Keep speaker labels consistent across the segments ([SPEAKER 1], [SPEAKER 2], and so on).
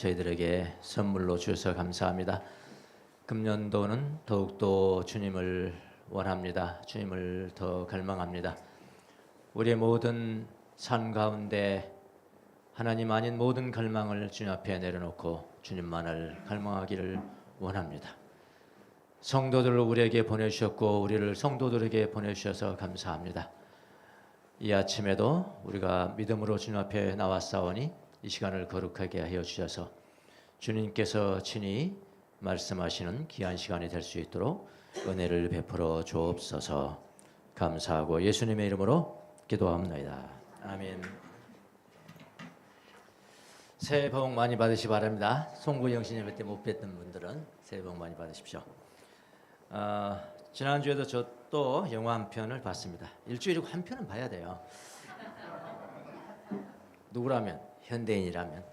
[SPEAKER 1] 저희들에게 선물로 주셔서 감사합니다. 금년도는 더욱더 주님을 원합니다. 주님을 더 갈망합니다. 우리의 모든 삶 가운데 하나님 아닌 모든 갈망을 주님 앞에 내려놓고 주님만을 갈망하기를 원합니다. 성도들을 우리에게 보내주셨고 우리를 성도들에게 보내주셔서 감사합니다. 이 아침에도 우리가 믿음으로 주님 앞에 나왔사오니 이 시간을 거룩하게 하여 주셔서 주님께서 친히 말씀하시는 귀한 시간이 될 수 있도록 은혜를 베풀어 주옵소서. 감사하고 예수님의 이름으로 기도합니다. 아멘. 새해 복 많이 받으시기 바랍니다. 송구 영신 예배 때 못 뵀던 분들은 새해 복 많이 받으십시오. 지난주에도 저 또 영화 한 편을 봤습니다. 일주일에 한 편은 봐야 돼요. 누구라면, 현대인이라면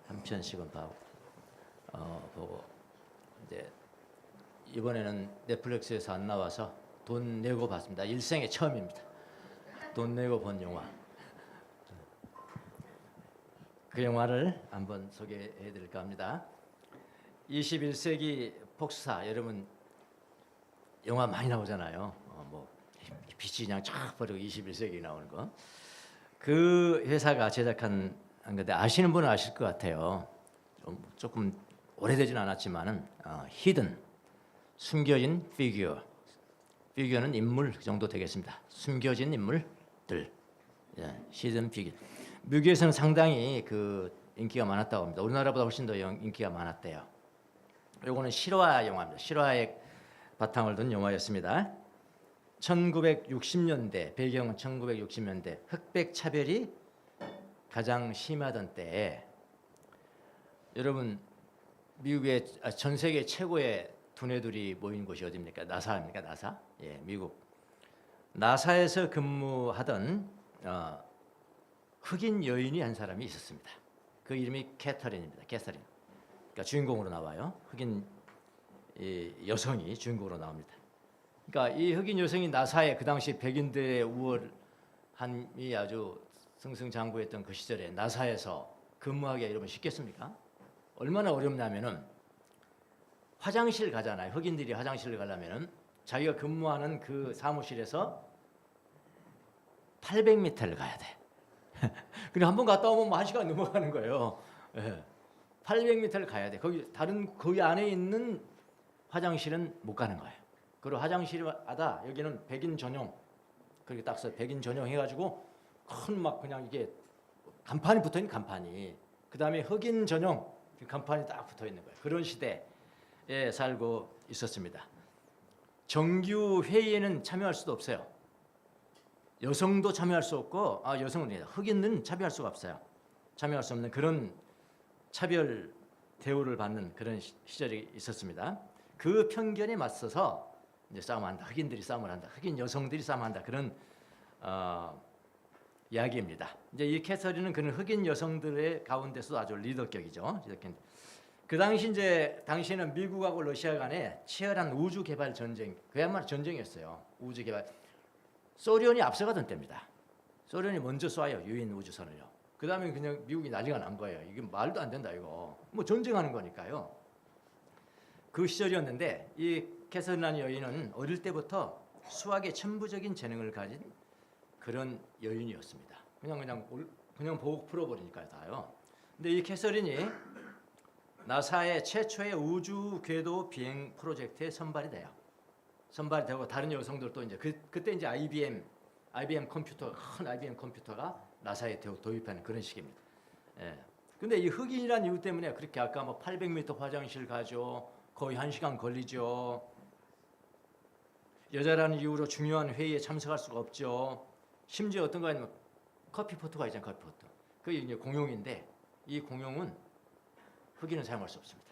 [SPEAKER 1] 한 편씩은 보고 이제 이번에는 넷플릭스에서 안 나와서 돈 내고 봤습니다. 일생에 처음입니다. 돈 내고 본 영화. 그 영화를 한번 소개해 드릴까 합니다. 21세기 폭스사, 여러분 영화 많이 나오잖아요. 뭐 빛이 그냥 쫙 버리고 21세기 나오는 거. 그 회사가 제작한 건데 아시는 분은 아실 것 같아요. 조금 오래되진 않았지만은 히든, 숨겨진 피규어. 피규어는 인물 정도 되겠습니다. 숨겨진 인물들. 히든 피규어. 미국에서는 상당히 그 인기가 많았다고 합니다. 우리나라보다 훨씬 더 인기가 많았대요. 요거는 실화 영화입니다. 실화의 바탕을 둔 영화였습니다. 1960년대, 배경은 1960년대 흑백 차별이 가장 심하던 때에 여러분 미국의 전 세계 최고의 두뇌들이 모인 곳이 어디입니까? 나사입니까? 나사? 예, 미국. 나사에서 근무하던 흑인 여인이 한 사람이 있었습니다. 그 이름이 캐서린입니다. 캐서린. 그러니까 주인공으로 나와요. 흑인 여성이 주인공으로 나옵니다. 그러니까 이 흑인 여성이 나사에 그 당시 백인들의 우월함이 아주 승승장구했던 그 시절에 나사에서 근무하기가 여러분 쉽겠습니까? 얼마나 어렵냐면은 화장실 가잖아요. 흑인들이 화장실을 가려면은 자기가 근무하는 그 사무실에서 800m를 가야 돼. 그냥 한번 갔다 오면 뭐 1시간 넘어가는 거예요. 800m를 가야 돼. 거기 안에 있는 화장실은 못 가는 거예요. 그리고 화장실마다 여기는 백인 전용, 그렇게 딱 써 백인 전용 해가지고 큰 막 그냥 이게 간판이 붙어 있는 간판이, 그 다음에 흑인 전용 그 간판이 딱 붙어 있는 거예요. 그런 시대에 살고 있었습니다. 정규 회의에는 참여할 수도 없어요. 여성도 참여할 수 없고, 여성은 흑인은 참여할 수가 없어요. 참여할 수 없는 그런 차별 대우를 받는 그런 시절이 있었습니다. 그 편견에 맞서서 이제 싸움한다. 흑인들이 싸움을 한다. 흑인 여성들이 싸움한다. 그런 이야기입니다. 이제 이 캐서린은 그런 흑인 여성들의 가운데서도 아주 리더격이죠. 그 당시에는 미국하고 러시아 간에 치열한 우주 개발 전쟁, 그야말로 전쟁이었어요. 우주 개발. 소련이 앞서가던 때입니다. 소련이 먼저 쏴요. 유인 우주선을요. 그 다음에 그냥 미국이 난리가 난 거예요. 이게 말도 안 된다 이거. 뭐 전쟁하는 거니까요. 그 시절이었는데 이 캐서린이라는 여인은 어릴 때부터 수학에 천부적인 재능을 가진 그런 여인이었습니다. 그냥 보고 풀어버리니까요 다요. 근데 이 캐서린이 나사의 최초의 우주 궤도 비행 프로젝트에 선발이 되고 다른 여성들도 이제 그때 이제 IBM 컴퓨터, 큰 IBM 컴퓨터가 나사에 도입하는 그런 식입니다. 근데 이 흑인이라는 이유 때문에 그렇게 아까 뭐 800m 화장실 가죠. 거의 1시간 걸리죠. 여자라는 이유로 중요한 회의에 참석할 수가 없죠. 심지어 어떤 거 아니면 커피포트가 있잖아요. 커피포트. 그게 이제 공용인데 이 공용은 흑인은 사용할 수 없습니다.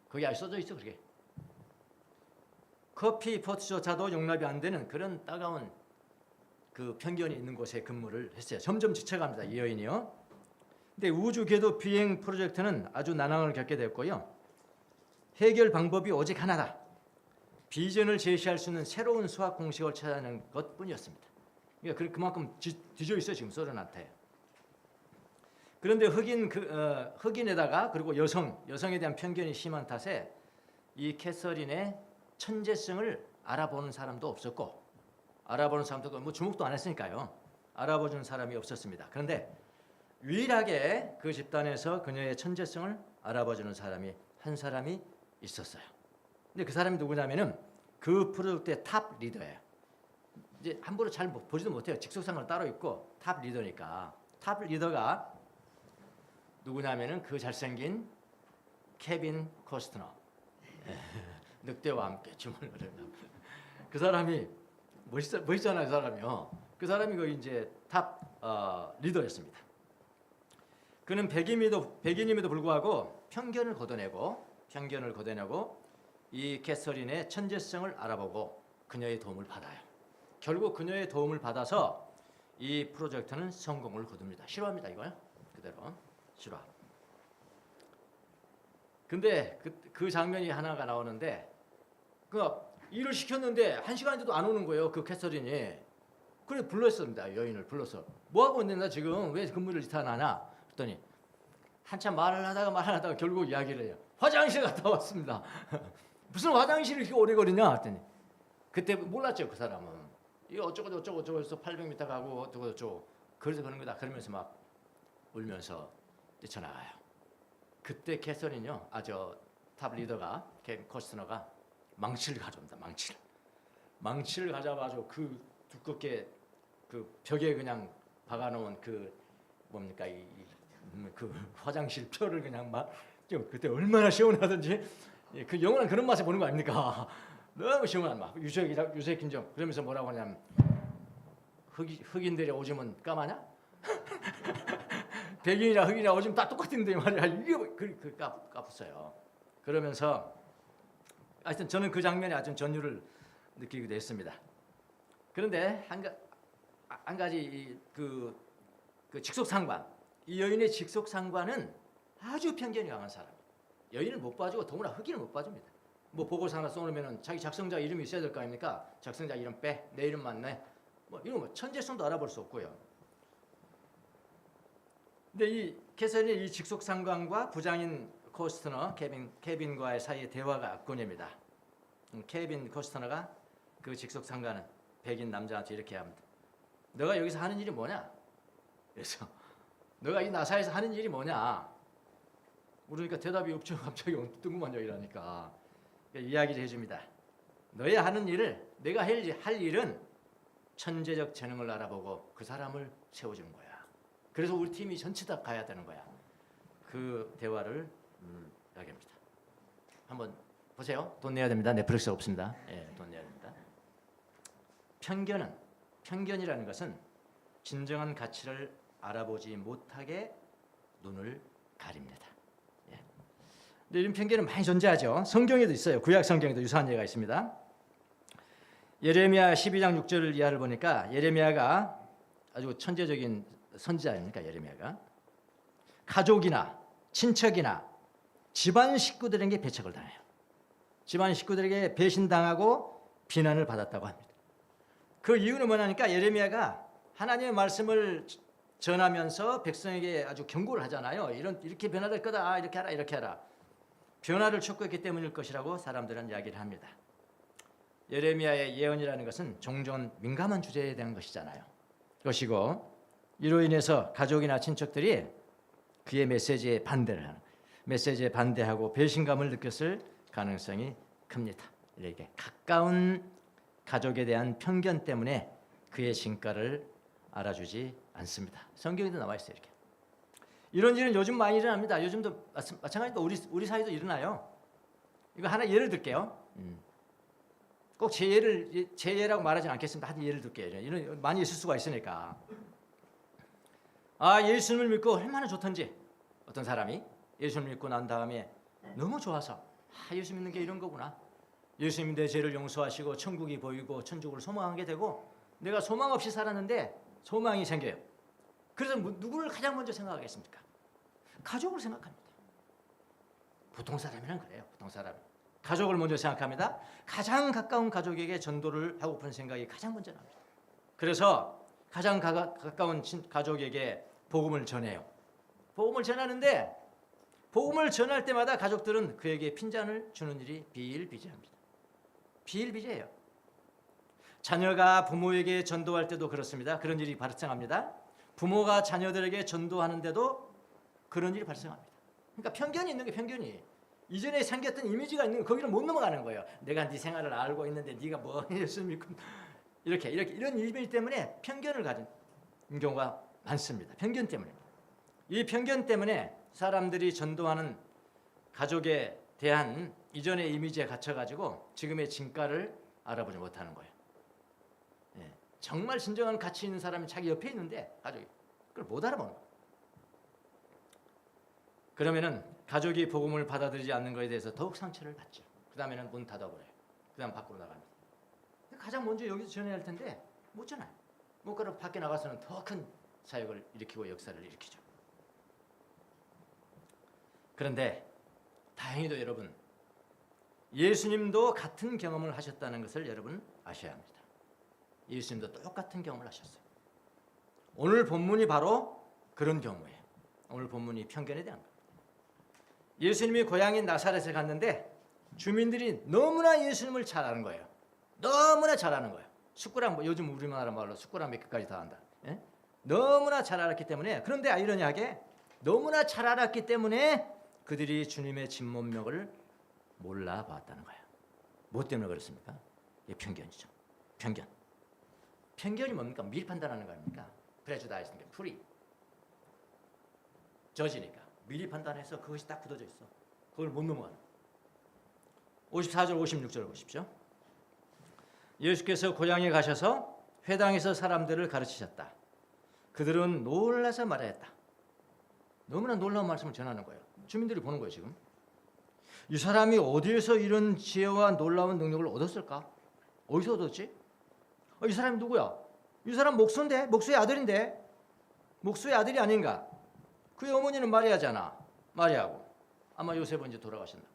[SPEAKER 1] 거기 아예 써져 있어 그게. 커피포트조차도 용납이 안 되는 그런 따가운 그 편견이 있는 곳에 근무를 했어요. 점점 지쳐갑니다. 이 여인이요. 근데 우주 궤도 비행 프로젝트는 아주 난항을 겪게 됐고요. 해결 방법이 오직 하나다. 비전을 제시할 수 있는 새로운 수학 공식을 찾아내는 것뿐이었습니다. 그러니까 그만큼 뒤져 있어요 지금 소련한테. 그런데 흑인에다가 그리고 여성에 대한 편견이 심한 탓에 이 캐서린의 천재성을 알아보는 사람도 없었고, 알아보는 사람도 뭐 주목도 안 했으니까요. 알아보는 사람이 없었습니다. 그런데 유일하게 그 집단에서 그녀의 천재성을 알아봐주는 사람이 한 사람이 있었어요. 근데 그 사람이 누구냐면은 그 프로젝트의 탑 리더예요. 이제 함부로 잘 보지도 못해요. 직속상관 따로 있고 탑 리더니까. 탑 리더가 누구냐면은 그 잘생긴 케빈 코스트너. 늑대와 함께 춤을 흐르는 그 사람이 멋있잖아요, 그 사람이요. 그 사람이 그 이제 탑 리더였습니다. 그는 백인임에도 불구하고 편견을 걷어내고 이 캐서린의 천재성을 알아보고 그녀의 도움을 받아요. 결국 그녀의 도움을 받아서 이 프로젝트는 성공을 거둡니다. 실화입니다, 이거요. 그대로 실화. 근데 그 장면이 하나가 나오는데 그 일을 시켰는데 1시간인데도 안 오는 거예요. 그 캐서린이. 그래 불렀습니다. 여인을 불러서 뭐 하고 있는데 지금 왜 근무를 안 하나? 그랬더니 한참 말을 하다가 결국 이야기를 해요. 화장실 갔다 왔습니다. 무슨 화장실을 이렇게 오래 걸리냐? 했더니 그때 몰랐죠, 그 사람은. 이 어쩌고 해서 800m 가고 어쩌고 그래서 그런 거다. 그러면서 막 울면서 뛰쳐나가요. 그때 캐서린요, 탑 리더가 케빈 코스트너가 망치를 가져옵니다. 망치를 가져와가지고 그 두껍게 그 벽에 그냥 박아놓은 그 뭡니까 그 화장실 표를 그냥 막 그때 얼마나 시원하던지 그 영원한 그런 맛에 보는 거 아닙니까? 너무 시원한 맛. 유색 긴장. 그러면서 뭐라고 하냐면 흑인들의 오줌은 까마냐? 백인이나 흑인이나 오줌 다 똑같은데 말이야. 이게 까pus어요. 그러면서 하여튼 저는 그 장면에 아주 전율을 느끼기도 했습니다. 그런데 한 가지 그 직속상관, 이 여인의 직속상관은 아주 편견이 강한 사람. 여인을 못 봐주고 더구나 흑인을 못 봐줍니다. 뭐 보고서 하나 써놓으면 자기 작성자 이름이 있어야 될 거 아닙니까? 작성자 이름 빼, 내 이름만 내. 뭐 이런 거 천재성도 알아볼 수 없고요. 근데 이 캐서린의 이 직속상관과 부장인 코스트너 케빈과의 사이의 대화가 꺼냅니다. 케빈 코스트너가 그 직속상관은 백인 남자한테 이렇게 합니다. 너가 여기서 하는 일이 뭐냐? 그래서 너가 이 나사에서 하는 일이 뭐냐? 그러니까 대답이 없죠. 갑자기 뜬금없냐 이러니까 이야기를 해줍니다. 너의 하는 일을 내가 할 일은 천재적 재능을 알아보고 그 사람을 세워주는 거야. 그래서 우리 팀이 전체 다 가야 되는 거야. 그 대화를 이야기합니다. 한번 보세요. 돈 내야 됩니다. 넷플릭스 없습니다. 예, 돈 내야 됩니다. 편견이라는 것은 진정한 가치를 알아보지 못하게 눈을 가립니다. 예. 근데 이런 편견은 많이 존재하죠. 성경에도 있어요. 구약 성경에도 유사한 예가 있습니다. 예레미야 12장 6절 이하를 보니까 예레미야가 아주 천재적인 선지자 아닙니까? 예레미야가 가족이나 친척이나 집안 식구들에게 배척을 당해요. 집안 식구들에게 배신당하고 비난을 받았다고 합니다. 그 이유는 뭐냐니까 예레미야가 하나님의 말씀을 전하면서 백성에게 아주 경고를 하잖아요. 이렇게 변화될 거다. 이렇게 하라. 변화를 촉구했기 때문일 것이라고 사람들은 이야기를 합니다. 예레미야의 예언이라는 것은 종종 민감한 주제에 대한 것이잖아요. 것이고 이로 인해서 가족이나 친척들이 그의 메시지에 반대하고 배신감을 느꼈을 가능성이 큽니다. 이렇게 가까운 가족에 대한 편견 때문에 그의 진가를 알아주지 않습니다. 성경에도 나와 있어요. 이렇게. 이런 일은 요즘 많이 일어납니다. 요즘도 마찬가지로 우리 사이도 일어나요. 이거 하나 예를 들게요. 꼭 제 예라고 말하지 않겠습니다. 한 예를 들게요. 이런 많이 있을 수가 있으니까. 예수님을 믿고 얼마나 좋던지 어떤 사람이 예수님을 믿고 난 다음에 너무 좋아서 예수 믿는 게 이런 거구나. 예수님이 내 죄를 용서하시고 천국이 보이고 천국을 소망하게 되고 내가 소망 없이 살았는데 소망이 생겨요. 그래서 누구를 가장 먼저 생각하겠습니까? 가족을 생각합니다. 보통 사람이란 그래요. 보통 사람. 가족을 먼저 생각합니다. 가장 가까운 가족에게 전도를 하고픈 생각이 가장 먼저 납니다. 그래서 가장 가까운 가족에게 복음을 전해요. 복음을 전하는데 복음을 전할 때마다 가족들은 그에게 핀잔을 주는 일이 비일비재합니다. 비일비재해요. 자녀가 부모에게 전도할 때도 그렇습니다. 그런 일이 발생합니다. 부모가 자녀들에게 전도하는데도 그런 일이 발생합니다. 그러니까 편견이 있는 게 편견이. 이전에 생겼던 이미지가 있는 거 거기를 못 넘어가는 거예요. 내가 네 생활을 알고 있는데 네가 뭐 예수 믿고 이렇게 이런 이미지 때문에 편견을 가진 경우가 많습니다. 편견 때문에. 이 편견 때문에 사람들이 전도하는 가족에 대한 이전의 이미지에 갇혀가지고 지금의 진가를 알아보지 못하는 거예요. 예, 정말 진정한 가치 있는 사람이 자기 옆에 있는데 가족이 그걸 못 알아보는 거예요. 그러면은 가족이 복음을 받아들이지 않는 것에 대해서 더욱 상처를 받죠. 그 다음에는 문 닫아버려요. 그 다음 밖으로 나갑니다. 가장 먼저 여기서 전해야 할 텐데 못 전해요. 못 가서 밖에 나가서는 더 큰 사역을 일으키고 역사를 일으키죠. 그런데 다행히도 여러분 예수님도 같은 경험을 하셨다는 것을 여러분 아셔야 합니다. 예수님도 똑같은 경험을 하셨어요. 오늘 본문이 바로 그런 경우예요. 오늘 본문이 편견에 대한 겁니다. 예수님이 고향인 나사렛에 갔는데 주민들이 너무나 예수님을 잘 아는 거예요. 너무나 잘 아는 거예요. 숟가락, 요즘 우리나라 말로 숟가락 몇 개까지 다 안다. 예? 너무나 잘 알았기 때문에, 그런데 아이러니하게 너무나 잘 알았기 때문에 그들이 주님의 진면목을 몰라봤다는 거예요. 뭐 때문에 그렇습니까? 이게 편견이죠. 편견. 편견이 뭡니까? 미리 판단하는 거 아닙니까? 프레주다이스니까 풀이. 저지니까 미리 판단해서 그것이 딱 굳어져 있어. 그걸 못 넘어가는. 54절 56절 보십시오. 예수께서 고향에 가셔서 회당에서 사람들을 가르치셨다. 그들은 놀라서 말하였다. 너무나 놀라운 말씀을 전하는 거예요. 주민들이 보는 거예요. 지금 이 사람이 어디에서 이런 지혜와 놀라운 능력을 얻었을까? 어디서 얻었지? 이 사람이 누구야? 이 사람 목수인데, 목수의 아들인데, 목수의 아들이 아닌가? 그의 어머니는 마리아잖아. 마리아고 아마 요셉은 이제 돌아가셨나?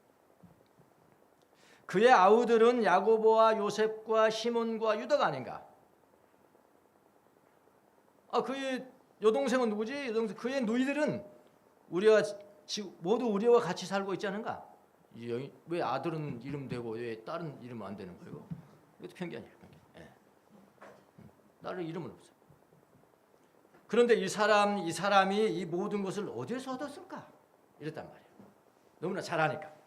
[SPEAKER 1] 그의 아우들은 야고보와 요셉과 시몬과 유다가 아닌가? 그의 여동생은 누구지? 여동생, 그의 누이들은 우리가 모두 우리와 같이 살고 있지 않은가? 왜 아들은 이름 되고 왜 딸은 이름 안 되는 거예요? 이것도 편견이에요. 편견. 예. 딸의 이름은 없어요. 그런데 이 사람이 이 모든 것을 어디에서 얻었을까? 이랬단 말이에요. 너무나 잘하니까.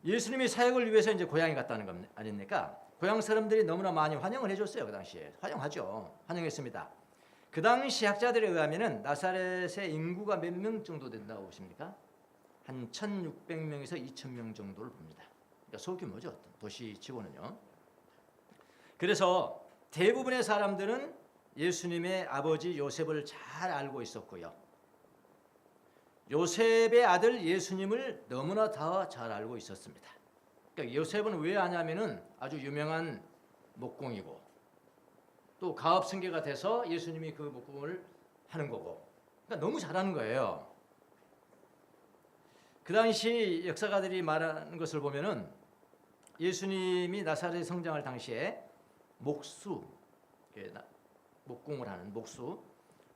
[SPEAKER 1] 예수님이 사역을 위해서 이제 고향에 갔다는 거 아닙니까? 고향 사람들이 너무나 많이 환영을 해줬어요. 그 당시에 환영하죠. 환영했습니다. 그 당시 학자들에 의하면은 나사렛의 인구가 몇 명 정도 된다고 보십니까? 한 1,600명에서 2,000명 정도를 봅니다. 그러니까 소규모죠. 도시치고는요. 그래서 대부분의 사람들은 예수님의 아버지 요셉을 잘 알고 있었고요. 요셉의 아들 예수님을 너무나 더 잘 알고 있었습니다. 그러니까 요셉은 왜 아냐면은 아주 유명한 목공이고 또 가업 승계가 돼서 예수님이 그 목공을 하는 거고, 그러니까 너무 잘하는 거예요. 그 당시 역사가들이 말하는 것을 보면은 예수님이 나사렛에 성장할 당시에 목수, 목공을 하는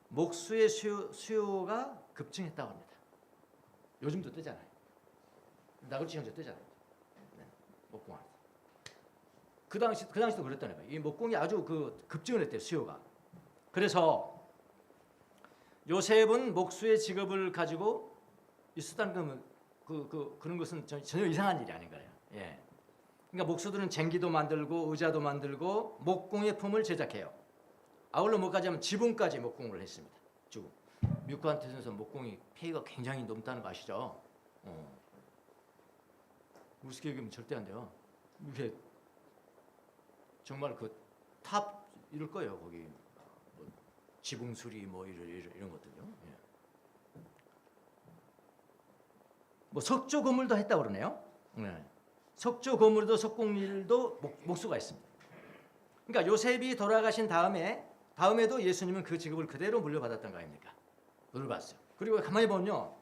[SPEAKER 1] 목수의 수요가 급증했다고 합니다. 요즘도 뜨잖아요. 나그르치 형제 뜨잖아요. 네, 목공하는. 그 당시도 그랬다는 거예요. 이 목공이 아주 급증을 했대요. 수요가. 그래서 요셉은 목수의 직업을 가지고 있었다는 그런 것은 전혀 이상한 일이 아닌 거예요. 예. 그러니까 목수들은 쟁기도 만들고 의자도 만들고 목공의 품을 제작해요. 아울러 뭐까지 하면 지붕까지 목공을 했습니다. 지금 미국한테서 목공이 페이가 굉장히 높다는 거 아시죠? 우습게 얘기하면 절대 안 돼요. 이게 정말 탑 이럴 거예요. 거기 뭐 지붕 수리 뭐 이런 것들요. 예. 뭐 석조 건물도 했다고 그러네요. 네. 석조 건물도 석공일도 목수가 있습니다. 그러니까 요셉이 돌아가신 다음에도 예수님은 그 직업을 그대로 물려받았던 거 아닙니까? 물려받았어요. 그리고 가만히 보면요,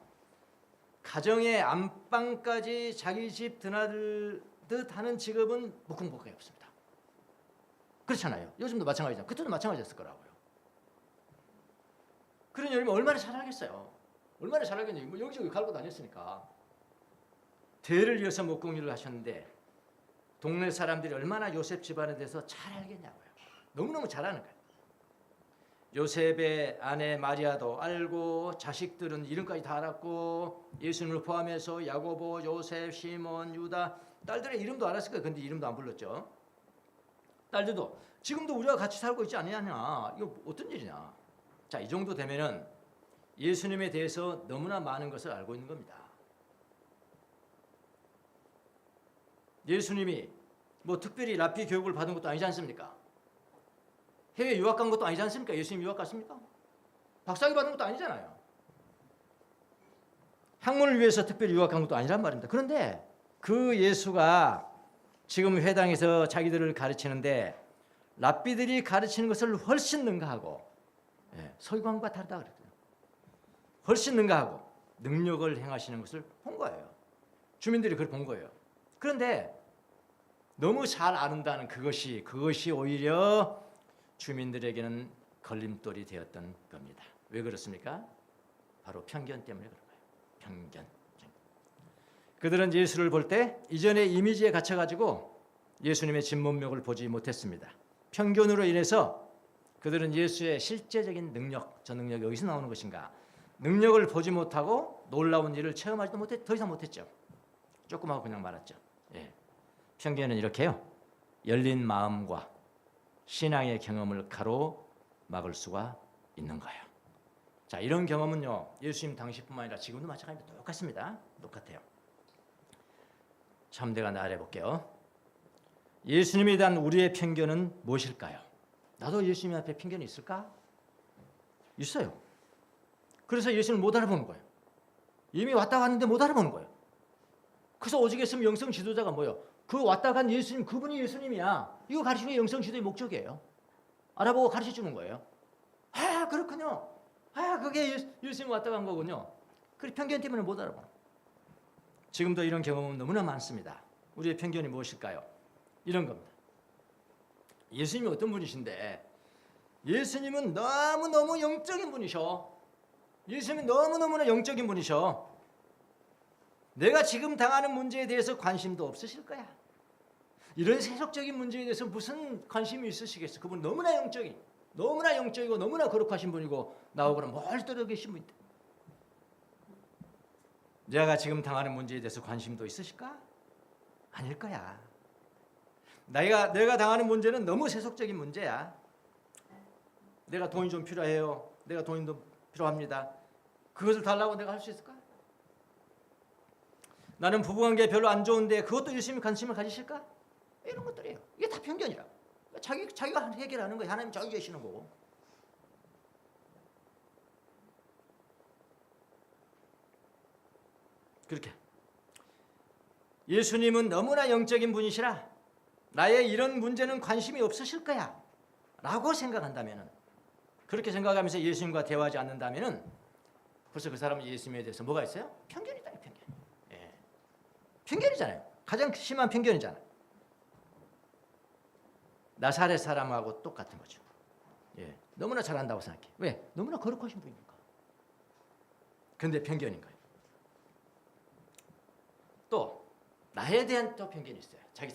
[SPEAKER 1] 가정의 안방까지 자기 집 드나들듯 하는 직업은 목공밖에 없습니다. 그렇잖아요. 요즘도 마찬가지잖아요. 그때도 마찬가지였을 거라고요. 그런 여러분 얼마나 잘하겠어요. 얼마나 잘 알겠냐. 뭐 여기저기 갈고 다녔으니까. 대를 이어서 목공일을 하셨는데 동네 사람들이 얼마나 요셉 집안에 대해서 잘 알겠냐고요. 너무너무 잘 아는 거예요. 요셉의 아내 마리아도 알고 자식들은 이름까지 다 알았고 예수님을 포함해서 야고보, 요셉, 시몬, 유다 딸들의 이름도 알았을 거예요. 근데 이름도 안 불렀죠. 딸들도 지금도 우리가 같이 살고 있지 않느냐. 이거 어떤 일이냐. 자, 이 정도 되면은 예수님에 대해서 너무나 많은 것을 알고 있는 겁니다. 예수님이 뭐 특별히 랍비 교육을 받은 것도 아니지 않습니까? 해외 유학 간 것도 아니지 않습니까? 예수님 유학 갔습니까? 박사학위 받은 것도 아니잖아요. 학문을 위해서 특별히 유학 간 것도 아니란 말입니다. 그런데 그 예수가 지금 회당에서 자기들을 가르치는데 랍비들이 가르치는 것을 훨씬 능가하고 서기관과 다르다 그랬거든요. 훨씬 능가하고 능력을 행하시는 것을 본 거예요. 주민들이 그걸 본 거예요. 그런데 너무 잘 아는다는 그것이 오히려 주민들에게는 걸림돌이 되었던 겁니다. 왜 그렇습니까? 바로 편견 때문에 그런 거예요. 편견. 그들은 예수를 볼 때 이전의 이미지에 갇혀가지고 예수님의 진문명을 보지 못했습니다. 편견으로 인해서 그들은 예수의 실제적인 능력, 저 능력이 어디서 나오는 것인가, 능력을 보지 못하고 놀라운 일을 체험하지도 못해 더 이상 못했죠. 조금 하고 그냥 말았죠. 예. 편견은 이렇게요. 열린 마음과 신앙의 경험을 가로막을 수가 있는 거예요. 자, 이런 경험은요. 예수님 당시뿐만 아니라 지금도 마찬가지입니다. 똑같습니다. 똑같아요. 참대가 나열해 볼게요. 예수님에 대한 우리의 편견은 무엇일까요? 나도 예수님 앞에 편견이 있을까? 있어요. 그래서 예수님을 못 알아보는 거예요. 이미 왔다 갔는데 못 알아보는 거예요. 그래서 오직 있으면 영성 지도자가 뭐예요? 그 왔다 간 예수님, 그분이 예수님이야. 이거 가르치는 게 영성 지도의 목적이에요. 알아보고 가르쳐 주는 거예요. 아, 그렇군요. 아, 그게 예수님 왔다 간 거군요. 그 편견 때문에 못 알아봐. 지금도 이런 경험은 너무나 많습니다. 우리의 편견이 무엇일까요? 이런 겁니다. 예수님이 어떤 분이신데 예수님은 너무너무 영적인 분이셔. 예수님은 너무너무나 영적인 분이셔. 내가 지금 당하는 문제에 대해서 관심도 없으실 거야. 이런 세속적인 문제에 대해서 무슨 관심이 있으시겠어? 그분 너무나 영적이고 너무나 거룩하신 분이고 나오고는 멀리 계신 분인데 내가 지금 당하는 문제에 대해서 관심도 있으실까? 아닐 거야. 내가 당하는 문제는 너무 세속적인 문제야. 내가 돈이 좀 필요해요. 내가 돈이 좀 필요합니다. 그것을 달라고 내가 할 수 있을까? 나는 부부관계 별로 안 좋은데 그것도 예수님이 관심을 가지실까? 이런 것들이에요. 이게 다 편견이라. 자기가 해결하는 거예요. 하나님 자기 계시는 거고. 그렇게 예수님은 너무나 영적인 분이시라 나의 이런 문제는 관심이 없으실 거야 라고 생각한다면, 그렇게 생각하면서 예수님과 대화하지 않는다면 벌써 그 사람은 예수님에 대해서 뭐가 있어요? 편견이다. 편견. 예. 편견이잖아요. 가장 심한 편견이잖아요. 나사렛 사람하고 똑같은 거죠. 예. 너무나 잘한다고 생각해. 왜? 너무나 거룩하신 분이니까. 근데 편견인 거예요. 또 나에 대한 또 편견이 있어요. 자기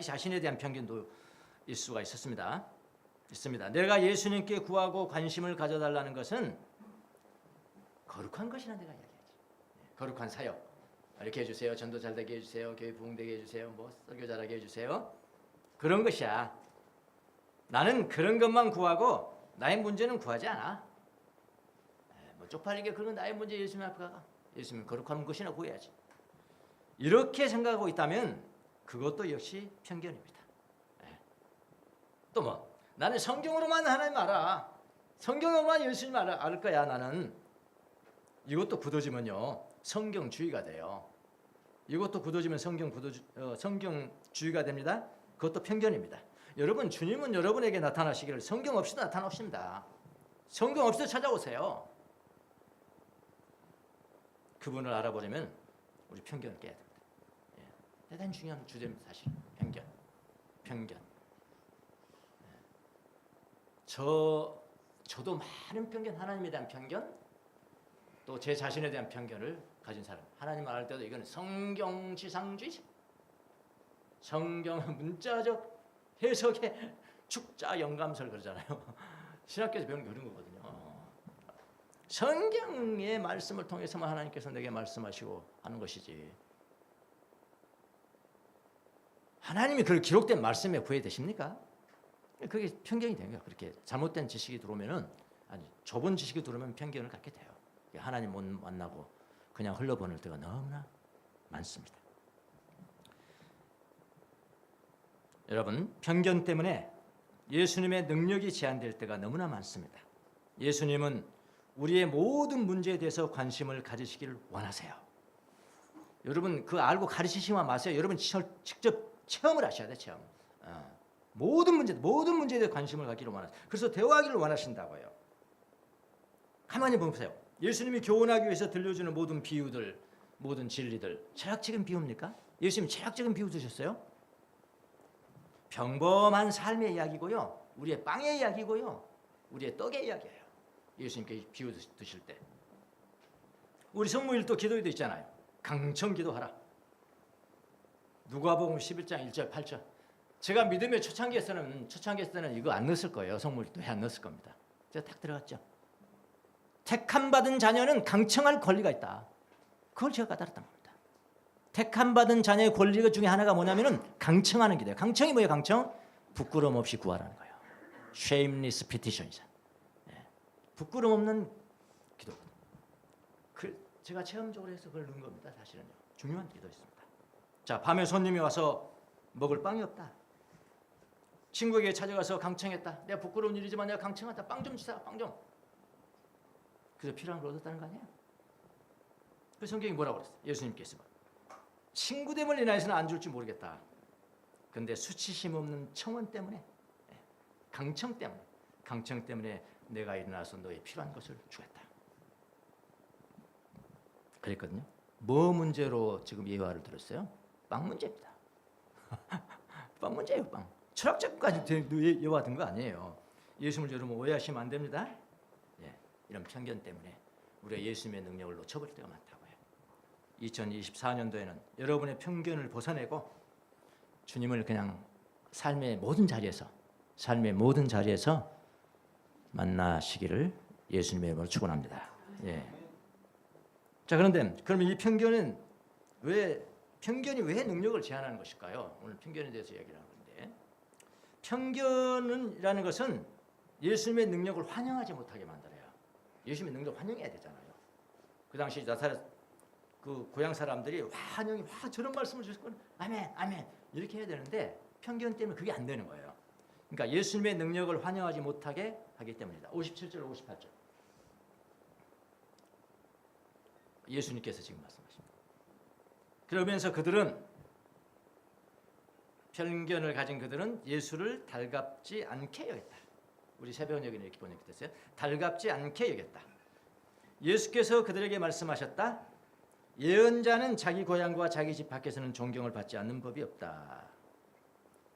[SPEAKER 1] 자신에 대한 편견도 있을 수가 있습니다. 내가 예수님께 구하고 관심을 가져달라는 것은 거룩한 것이라 내가 이야기하지. 거룩한 사역 이렇게 해주세요. 전도 잘 되게 해주세요. 교회 부흥되게 해주세요. 뭐 설교 잘하게 해주세요. 그런 것이야. 나는 그런 것만 구하고 나의 문제는 구하지 않아. 뭐 쪽팔리게 그런 나의 문제 예수님 앞에 가가. 예수님 거룩한 것이나 구해야지. 이렇게 생각하고 있다면 그것도 역시 편견입니다. 또 뭐 나는 성경으로만 하나님 알아. 성경으로만 예수님 알 거야 나는. 이것도 굳어지면요 성경주의가 돼요. 이것도 굳어지면 성경주의가 됩니다. 그것도 편견입니다. 여러분 주님은 여러분에게 나타나시기를 성경 없이도 나타나십니다. 성경 없이도 찾아오세요. 그분을 알아보려면 우리 편견을 깨야 됩니다. 대단히 중요한 주제입니다. 사실 편견. 저도 많은 편견, 하나님에 대한 편견, 또 제 자신에 대한 편견을 가진 사람. 하나님 말할 때도 이건 성경지상주의자. 성경 문자적 해석의 축자 영감설 그러잖아요. 신학교에서 배우는 게 그런 거거든요. 성경의 말씀을 통해서만 하나님께서 내게 말씀하시고 하는 것이지. 하나님이 그 기록된 말씀에 구애되십니까? 그게 편견이 된 거예요. 그렇게 잘못된 지식이 들어오면은, 아니 좁은 지식이 들어오면 편견을 갖게 돼요. 하나님 못 만나고 그냥 흘러보낼 때가 너무나 많습니다. 여러분, 편견 때문에 예수님의 능력이 제한될 때가 너무나 많습니다. 예수님은 우리의 모든 문제에 대해서 관심을 가지시기를 원하세요. 여러분 그 알고 가르치시면 마세요. 여러분 직접 체험을 하셔야 돼요. 체험. 모든 문제에 대해 관심을 갖기를 원하세요. 그래서 대화하기를 원하신다고요. 가만히 보세요. 예수님이 교훈하기 위해서 들려주는 모든 비유들, 모든 진리들 철학적인 비유입니까? 예수님 철학적인 비유 드셨어요? 평범한 삶의 이야기고요. 우리의 빵의 이야기고요. 우리의 떡의 이야기예요. 예수님께 비유 드실 때. 우리 성모일도 기도에도 있잖아요. 강청 기도하라. 누가복음 11장 1절 8절. 제가 믿음의 초창기에서는 이거 안 넣었을 거예요. 성모일도에 안 넣었을 겁니다. 제가 딱 들어갔죠. 택함 받은 자녀는 강청할 권리가 있다. 그걸 제가 까달았던 겁니다. 택함 받은 자녀의 권리 중에 하나가 뭐냐면은 강청하는 기도예요. 강청이 뭐예요? 강청? 부끄럼 없이 구하라는 거예요. Shameless petition이죠. 부끄럼 없는 기도거든요. 제가 체험적으로 해서 그걸 넣은 겁니다. 사실은요. 중요한 기도였습니다. 자, 밤에 손님이 와서 먹을 빵이 없다. 친구에게 찾아가서 강청했다. 내가 부끄러운 일이지만 내가 강청하다. 빵 좀 주세요. 빵 좀. 그래서 필요한 걸 얻었다는 거 아니에요? 그 성경이 뭐라고 그랬어요? 예수님께서 친구됨을 인하여서는 안 줄지 모르겠다. 그런데 수치심 없는 청원 때문에, 강청 때문에 내가 일어나서 너의 필요한 것을 주겠다. 그랬거든요. 뭐 문제로 지금 예화를 들었어요? 빵 문제입니다. 빵 문제예요. 빵. 철학적까지 예화 든 거 아니에요. 예수님을 여러분 오해하시면 안 됩니다. 이런 편견 때문에 우리가 예수님의 능력을 놓쳐버릴 때가 많다고요. 2024년도에는 여러분의 편견을 벗어내고 주님을 그냥 삶의 모든 자리에서 만나시기를 예수님의 이름으로 축원합니다. 자, 그런데 그러면 이 편견이 왜 능력을 제한하는 것일까요? 오늘 편견에 대해서 이야기를 하는 건데, 편견이라는 것은 예수님의 능력을 환영하지 못하게 만들어요. 예수님의 능력을 환영해야 되잖아요. 그 당시 나사렛 그 고향 사람들이 저런 말씀을 주셨군, 아멘, 아멘 이렇게 해야 되는데 편견 때문에 그게 안 되는 거예요. 그러니까 예수님의 능력을 환영하지 못하게 하기 때문이다. 57절, 58절. 예수님께서 지금 말씀하십니다. 그러면서 편견을 가진 그들은 예수를 달갑지 않게 여겼다. 우리 새벽녘에는 이렇게 번역됐어요. 달갑지 않게 여겼다. 예수께서 그들에게 말씀하셨다. 예언자는 자기 고향과 자기 집 밖에서는 존경을 받지 않는 법이 없다.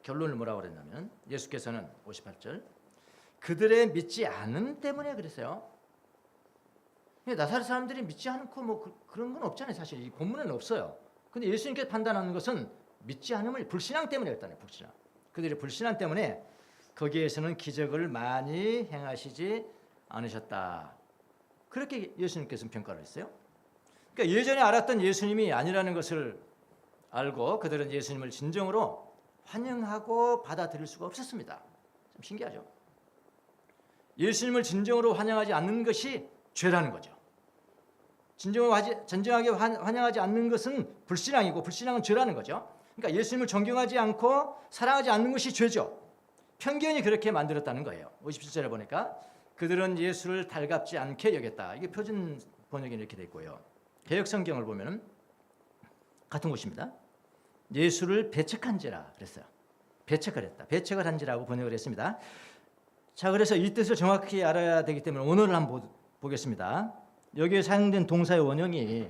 [SPEAKER 1] 결론을 뭐라고 그랬냐면 예수께서는 58절 그들의 믿지 않음 때문에 그랬어요. 나사렛 사람들이 믿지 않고 그런 건 없잖아요. 사실 이 본문에는 없어요. 근데 예수님께서 판단하는 것은 믿지 않음을 불신앙 때문에 했다네. 불신앙. 그들의 불신앙 때문에 거기에서는 기적을 많이 행하시지 않으셨다. 그렇게 예수님께서는 평가를 했어요. 그러니까 예전에 알았던 예수님이 아니라는 것을 알고 그들은 예수님을 진정으로 환영하고 받아들일 수가 없었습니다. 좀 신기하죠? 예수님을 진정으로 환영하지 않는 것이 죄라는 거죠. 진정하게 환영하지 않는 것은 불신앙이고 불신앙은 죄라는 거죠. 그러니까 예수님을 존경하지 않고 사랑하지 않는 것이 죄죠. 편견이 그렇게 만들었다는 거예요. 57절에 보니까 그들은 예수를 달갑지 않게 여겼다. 이게 표준 번역이 이렇게 돼 있고요. 개역 성경을 보면은 같은 곳입니다. 예수를 배척한지라 그랬어요. 배척을 했다. 배척을 한지라고 번역을 했습니다. 자, 그래서 이 뜻을 정확히 알아야 되기 때문에 오늘을 한번 보겠습니다. 여기에 사용된 동사의 원형이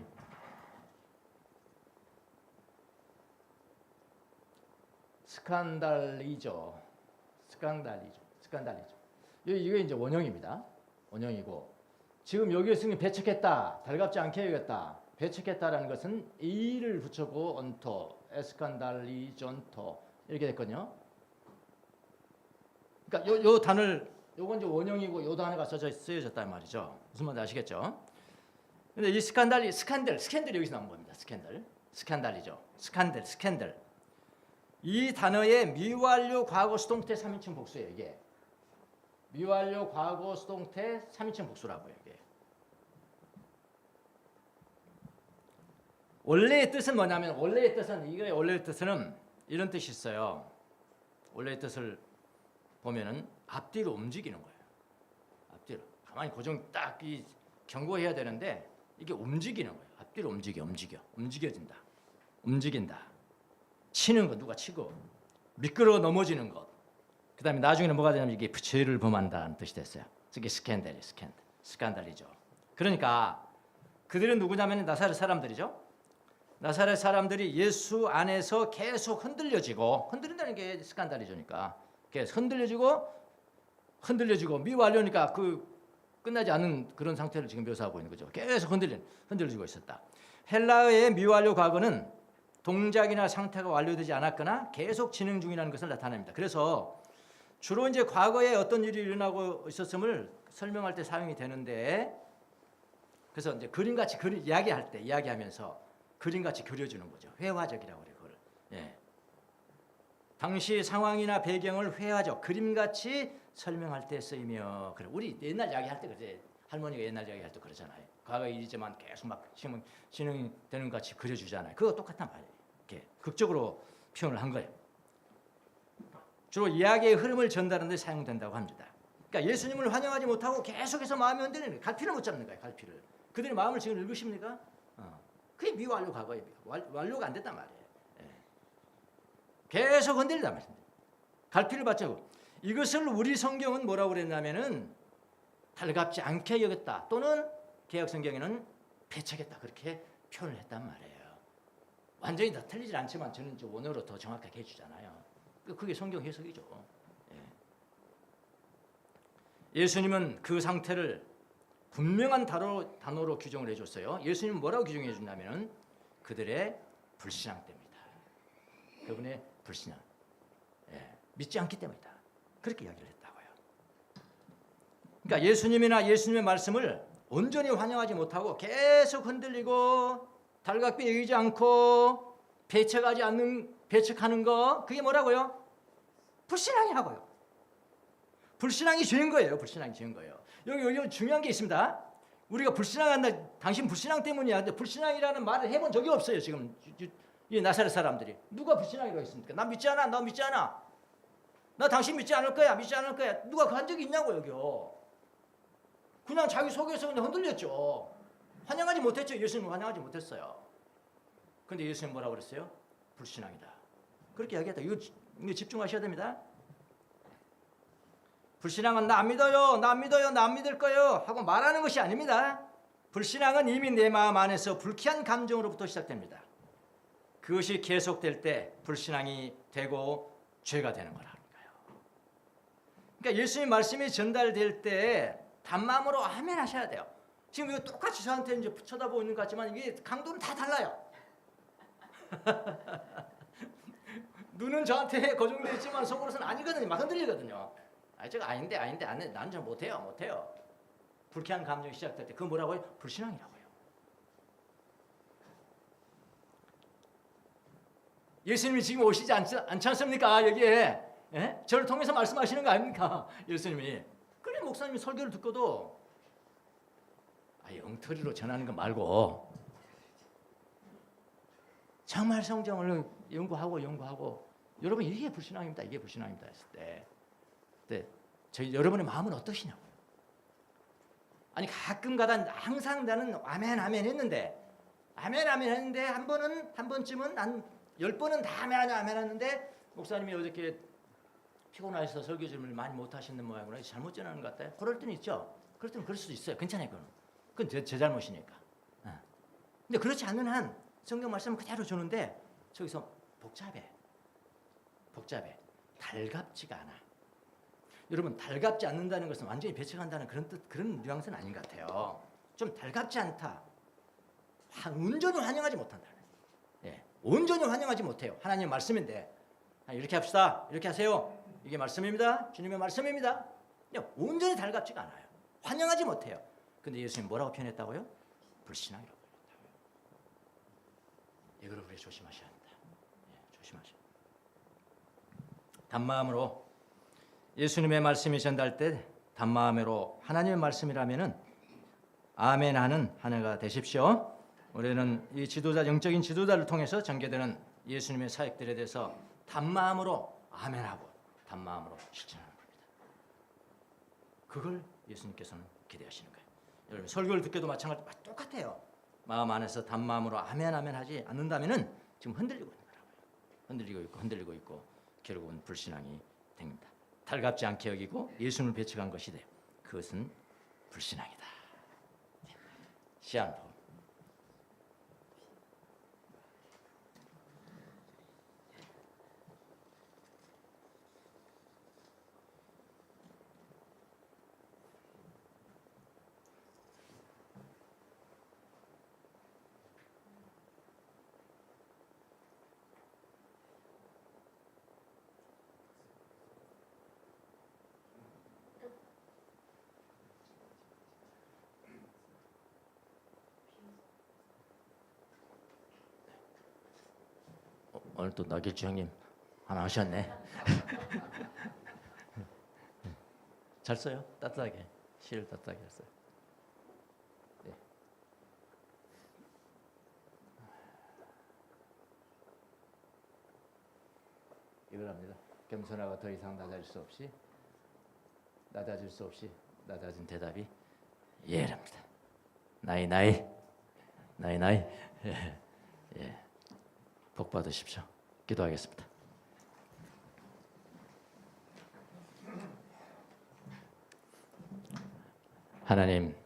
[SPEAKER 1] 스칸달리죠. 이게 이제 원형입니다. 원형이고 지금 여기에 쓰는 배척했다, 달갑지 않게 여겼다. 배척했다라는 것은 이를 붙였고 언토, 에스칸달리존토 이렇게 됐거든요. 그러니까 요 단어를 요건 이제 원형이고 요 단어가 쓰여졌단 말이죠. 무슨 말인지 아시겠죠? 근데 이 스캔들이 여기서 나온 겁니다. 스캔들이죠. 스캔들. 이 단어의 미완료 과거 수동태 3인칭 복수예요. 이게 미완료 과거 수동태 3인칭 복수라고요. 이게 원래의 뜻은 뭐냐면 원래의 뜻은 이런 뜻이 있어요. 원래의 뜻을 보면은 앞뒤로 움직이는 거예요. 앞뒤로 가만히 고정 딱 이 경고해야 되는데 이게 움직이는 거예요. 앞뒤로 움직여진다. 움직인다. 치는 거 누가 치고 미끄러워 넘어지는 것. 그다음에 나중에는 뭐가 되냐면 이게 죄를 범한다는 뜻이 됐어요. 이게 스캔들이죠. 그러니까 그들은 누구냐면 나사렛 사람들이죠. 나사렛 사람들이 예수 안에서 계속 흔들린다는 게 스칸달이죠니까 계속 흔들려지고 미완료니까 그 끝나지 않은 그런 상태를 지금 묘사하고 있는 거죠. 계속 흔들려지고 있었다. 헬라어의 미완료 과거는 동작이나 상태가 완료되지 않았거나 계속 진행 중이라는 것을 나타냅니다. 그래서 주로 이제 과거에 어떤 일이 일어나고 있었음을 설명할 때 사용이 되는데, 그래서 이제 그림같이 이야기하면서 그림같이 그려주는 거죠. 회화적이라고 그래요. 그걸. 예. 당시 상황이나 배경을 회화적, 그림같이 설명할 때 쓰이며, 그래. 우리 옛날 이야기할 때 그래. 할머니가 옛날 이야기할 때 그러잖아요. 과거의 일이지만 계속 막 진행이 되는 것 같이 그려주잖아요. 그거 똑같단 말이에요. 이렇게 극적으로 표현을 한 거예요. 주로 이야기의 흐름을 전달하는 데 사용된다고 합니다. 그러니까 예수님을 환영하지 못하고 계속해서 마음이 흔들리는 거예요. 갈피를 못 잡는 거예요. 갈피를. 그들의 마음을 지금 읽으십니까? 그게 미완료 과거예요. 완료가 안 됐단 말이에요. 예. 계속 흔들리단 말이에요. 갈피를 받자고. 이것을 우리 성경은 뭐라고 그랬냐면은 달갑지 않게 여겼다, 또는 개역 성경에는 배척했다, 그렇게 표현을 했단 말이에요. 완전히 다 틀리질 않지만 저는 원어로 더 정확하게 해주잖아요. 그게 성경 해석이죠. 예. 예수님은 그 상태를 분명한 단어로 규정을 해줬어요. 예수님은 뭐라고 규정해 준다면 그들의 불신앙 때문이다. 그분의 불신앙. 예. 믿지 않기 때문이다. 그렇게 이야기를 했다고요. 그러니까 예수님이나 예수님의 말씀을 온전히 환영하지 못하고 계속 흔들리고 달갑게 여기지 않고 배척하는 거, 그게 뭐라고요? 불신앙이라고요. 불신앙이 죄인 거예요. 여기 중요한 게 있습니다. 우리가 불신앙한다, 당신 불신앙 때문이야. 근데 불신앙이라는 말을 해본 적이 없어요. 지금 이 나사렛 사람들이. 누가 불신앙이라고 했습니까? 나 믿지 않아. 나 당신 믿지 않을 거야. 누가 그 한 적이 있냐고 여기요. 그냥 자기 속에서 그냥 흔들렸죠. 환영하지 못했죠. 예수님을 환영하지 못했어요. 근데 예수님 뭐라고 그랬어요? 불신앙이다. 그렇게 이야기했다. 이거 집중하셔야 됩니다. 불신앙은 나 안 믿을 거예요 하고 말하는 것이 아닙니다. 불신앙은 이미 내 마음 안에서 불쾌한 감정으로부터 시작됩니다. 그것이 계속될 때 불신앙이 되고 죄가 되는 거라니까요. 그러니까 예수님 말씀이 전달될 때 단마음으로 아멘 하셔야 돼요. 지금 이거 똑같이 저한테 이제 쳐다보고 있는 것 같지만 이게 강도는 다 달라요. 눈은 저한테 고정되어 있지만 속으로서는 아니거든요. 막 흔들리거든요. 제가 아닌데 나는 잘 못해요. 불쾌한 감정이 시작될 때 그거 뭐라고 해요? 불신앙이라고 해요. 예수님이 지금 오시지 않지 않습니까? 여기에. 예? 저를 통해서 말씀하시는 거 아닙니까? 예수님이. 그래, 목사님이 설교를 듣고도 엉터리로 전하는 거 말고 정말 성경을 연구하고 여러분 이게 불신앙입니다 했을 때 여러분의 마음은 어떠시냐고요. 아니 가끔가다 항상 나는 아멘 했는데 한 번쯤은 한 10번은 다 아멘 했는데 목사님이 어저께 피곤하셔서 설교 준비를 많이 못 하시는 모양이구나, 잘못 전하는 것 같아요. 그럴 때는 있죠. 그럴 때는 그럴 수도 있어요. 괜찮아요. 그건 제 잘못이니까. 근데 그렇지 않는 한 성경 말씀은 그대로 주는데 저기서 복잡해. 달갑지가 않아. 여러분 달갑지 않는다는 것은 완전히 배척한다는 그런 뜻, 그런 뉘앙스는 아닌 것 같아요. 좀 달갑지 않다. 온전히 환영하지 못한다는. 예, 온전히 환영하지 못해요. 하나님 말씀인데 이렇게 합시다. 이렇게 하세요. 이게 말씀입니다. 주님의 말씀입니다. 온전히 달갑지가 않아요. 환영하지 못해요. 근데 예수님 뭐라고 표현했다고요? 불신앙이라고 표현했다고요. 이거를 우리 조심하셔야 합니다. 예, 조심하셔야 합니다. 단마음으로 예수님의 말씀이 전달 때 단마음으로 하나님의 말씀이라면은 아멘 하는 한 해가 되십시오. 우리는 이 지도자, 영적인 지도자를 통해서 전개되는 예수님의 사역들에 대해서 단마음으로 아멘하고 단마음으로 실천하는 겁니다. 그걸 예수님께서는 기대하시는 거예요. 여러분 설교를 듣게도 마찬가지로 똑같아요. 마음 안에서 단마음으로 아멘 아멘 하지 않는다면은 지금 흔들리고 있는 거라고요. 흔들리고 있고 결국은 불신앙이 됩니다. 달갑지 않게 여기고 예수님을 배척한 것이 돼요. 그것은 불신앙이다. 시안 오늘 또 나길주 형님 하나 하셨네. 잘 써요. 따뜻하게 시를 따뜻하게 했어요. 네. 이거랍니다. 겸손하고 더 이상 낮아질 수 없이 낮아진 대답이 예랍니다. 나이 예. 복 받으십시오. 기도하겠습니다. 하나님,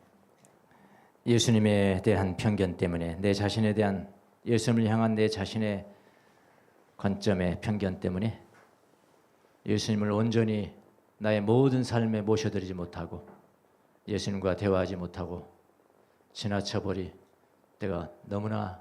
[SPEAKER 1] 예수님에 대한 편견 때문에 내 자신에 대한 예수님을 향한 내 자신의 관점의 편견 때문에 예수님을 온전히 나의 모든 삶에 모셔드리지 못하고 예수님과 대화하지 못하고 지나쳐버릴 때가 너무나